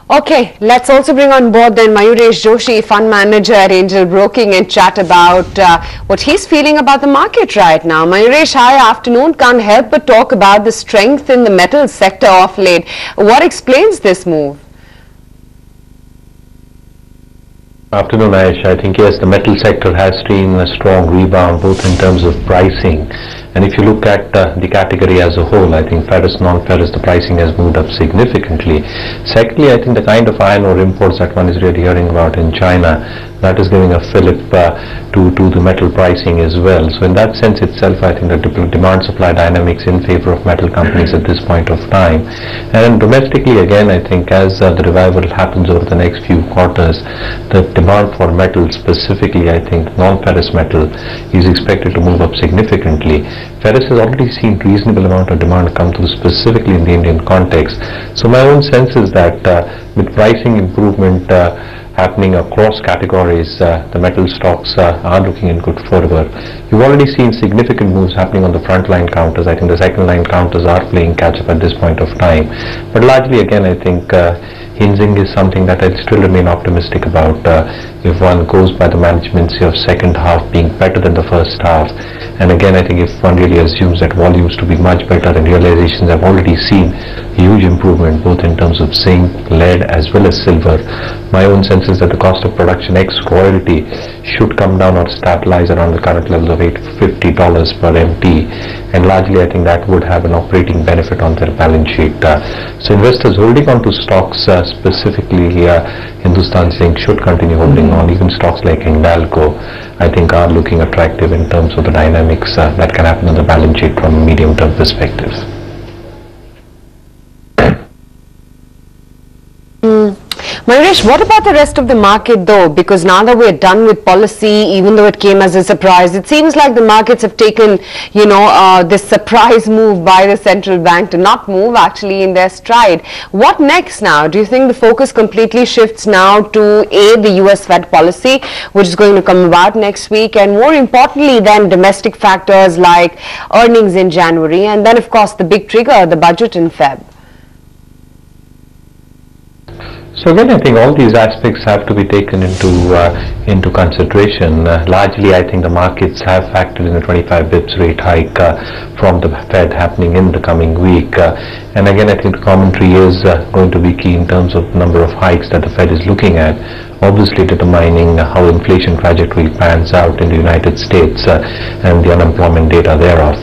Okay, let's also bring on board then Mayuresh Joshi, fund manager at Angel Broking, and chat about what he's feeling about the market right now. Mayuresh, hi, afternoon. Can't help but talk about the strength in the metals sector of late. What explains this move? Afternoon, Ayesha. I think yes, the metal sector has seen a strong rebound both in terms of pricing, and if you look at the category as a whole, I think ferrous, non-ferrous, the pricing has moved up significantly. Secondly, I think the kind of iron ore imports that one is really hearing about in China, that is giving a fillip to the metal pricing as well. So in that sense itself, I think the demand-supply dynamics in favor of metal companies at this point of time. And domestically, again, I think as the revival happens over the next few quarters, the demand for metal, specifically I think non-ferrous metal, is expected to move up significantly. Ferrous has already seen reasonable amount of demand come through, specifically in the Indian context. So my own sense is that with pricing improvement happening across categories, the metal stocks are looking in good favor. You've already seen significant moves happening on the front line counters. I think the second line counters are playing catch up at this point of time. But largely, again, I think hinging is something that I still remain optimistic about. If one goes by the management's of second half being better than the first half, and again, I think if one really assumes that volumes to be much better and realizations have already seen huge improvement both in terms of zinc, lead as well as silver, my own sense is that the cost of production ex royalty should come down or stabilize around the current levels of $850 per MT, and largely I think that would have an operating benefit on their balance sheet. So investors holding on to stocks, specifically Hindustan Zinc, should continue holding on. Even stocks like Hindalco, I think, are looking attractive in terms of the dynamics that can happen on the balance sheet from a medium-term perspective. Mayuresh, what about the rest of the market though? Because now that we're done with policy, even though it came as a surprise, it seems like the markets have taken, this surprise move by the central bank to not move actually in their stride. What next now? Do you think the focus completely shifts now to the US Fed policy, which is going to come about next week, and more importantly then domestic factors like earnings in January, and then of course the big trigger, the budget in Feb? So again, I think all these aspects have to be taken into consideration. Largely, I think the markets have factored in a 25 bips rate hike from the Fed happening in the coming week. And again, I think the commentary is going to be key in terms of the number of hikes that the Fed is looking at, obviously determining how inflation trajectory pans out in the United States and the unemployment data thereof.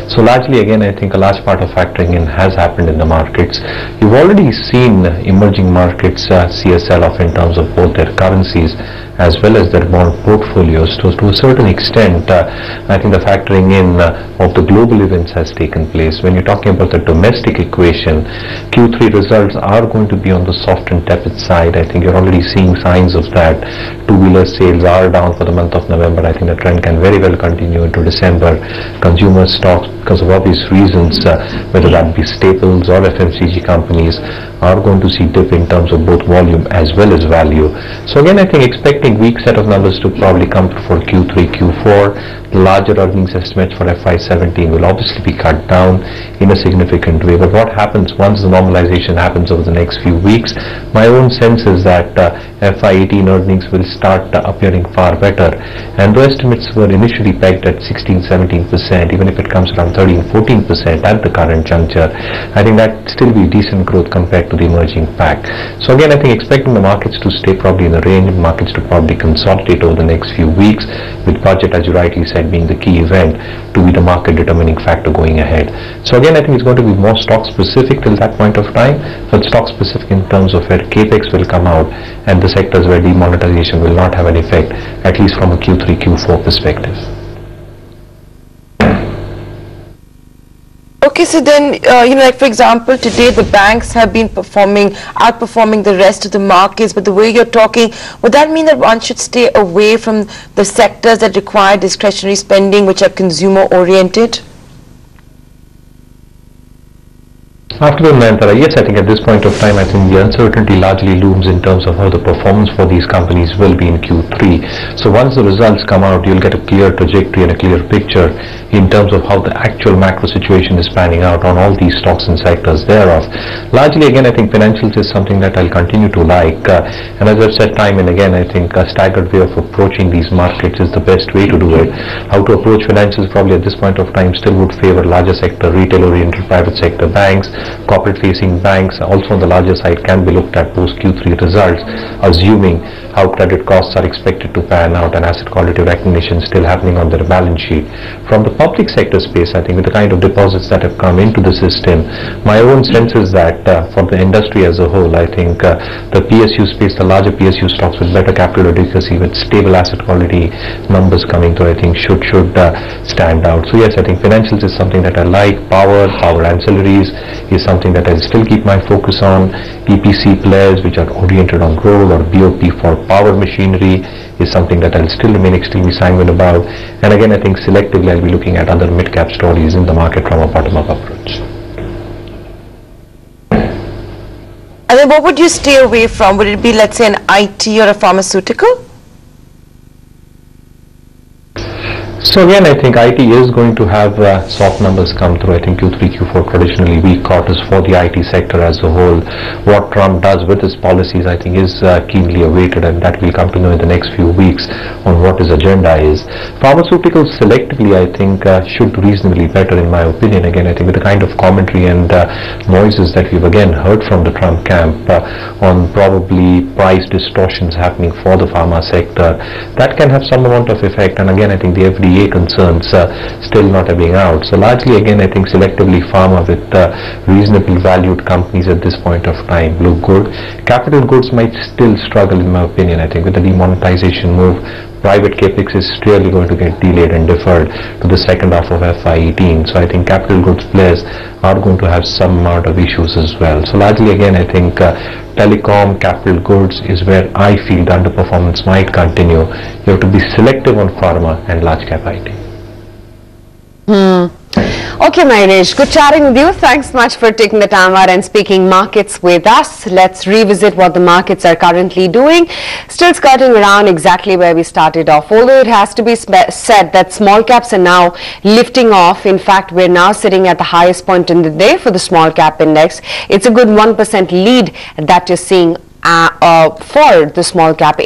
So largely, again, I think a large part of factoring in has happened in the markets. You've already seen emerging markets see a sell-off in terms of both their currencies as well as their bond portfolios. So to a certain extent, I think the factoring in of the global events has taken place. When you're talking about the domestic equation, Q3 results are going to be on the soft and tepid side. I think you're already seeing signs of that. Two-wheeler sales are down for the month of November. I think the trend can very well continue into December. Consumer stocks, because of obvious reasons, whether that be staples or FMCG companies, are going to see dip in terms of both volume as well as value. So again, I think expecting weak set of numbers to probably come through for Q3, Q4. The larger earnings estimates for FY17 will obviously be cut down in a significant way. But what happens once the normalization happens over the next few weeks? My own sense is that FY18 earnings will start appearing far better. And the estimates were initially pegged at 16-17%, even if it comes around 13-14% at the current juncture. I think that still be decent growth compared to the emerging pack. So again, I think expecting the markets to stay probably in the range, markets to probably consolidate over the next few weeks, with budget, as you rightly said, being the key event to be the market determining factor going ahead. So again, I think it's going to be more stock specific till that point of time, but stock specific in terms of where capex will come out and the sectors where demonetization will not have an effect, at least from a Q3, Q4 perspective. Okay, so then, like for example, today the banks have been outperforming the rest of the markets, but the way you're talking, would that mean that one should stay away from the sectors that require discretionary spending, which are consumer oriented? Afternoon, Nayantara. Yes, I think at this point of time, I think the uncertainty largely looms in terms of how the performance for these companies will be in Q3. So once the results come out, you'll get a clear trajectory and a clear picture in terms of how the actual macro situation is panning out on all these stocks and sectors thereof. Largely, again, I think financials is something that I'll continue to like. And as I've said time and again, I think a staggered way of approaching these markets is the best way to do it. How to approach financials probably at this point of time still would favor larger sector, retail-oriented private sector banks. Corporate-facing banks also on the larger side can be looked at post Q3 results, assuming how credit costs are expected to pan out and asset quality recognition still happening on their balance sheet. From the public sector space, I think with the kind of deposits that have come into the system, my own sense is that for the industry as a whole, I think the PSU space, the larger PSU stocks with better capital adequacy, with stable asset quality numbers coming through, I think should stand out. So yes, I think financials is something that I like. Power ancillaries is something that I'll still keep my focus on. EPC players which are oriented on growth, or BOP for power machinery, is something that I'll still remain extremely sanguine about. And again, I think selectively I'll be looking at other mid-cap stories in the market from a bottom-up approach. And then what would you stay away from? Would it be, let's say, an IT or a pharmaceutical? So again, I think IT is going to have soft numbers come through. I think Q3, Q4 traditionally weak quarters for the IT sector as a whole. What Trump does with his policies, I think, is keenly awaited, and that we'll come to know in the next few weeks on what his agenda is. Pharmaceuticals selectively, I think, should do reasonably better in my opinion. Again, I think with the kind of commentary and noises that we've again heard from the Trump camp on probably price distortions happening for the pharma sector, that can have some amount of effect. And again, I think the FDA concerns still not being out. So largely, again, I think selectively pharma with reasonably valued companies at this point of time look good. Capital goods might still struggle in my opinion. I think with the demonetization move, private capex is really going to get delayed and deferred to the second half of FY18. So I think capital goods players are going to have some amount of issues as well. So largely, again, I think telecom, capital goods is where I feel the underperformance might continue. You have to be selective on pharma and large cap IT. Okay, Mayuresh, good chatting with you. Thanks much for taking the time out and speaking markets with us. Let's revisit what the markets are currently doing. Still skirting around exactly where we started off. Although it has to be said that small caps are now lifting off. In fact, we're now sitting at the highest point in the day for the small cap index. It's a good 1% lead that you're seeing for the small cap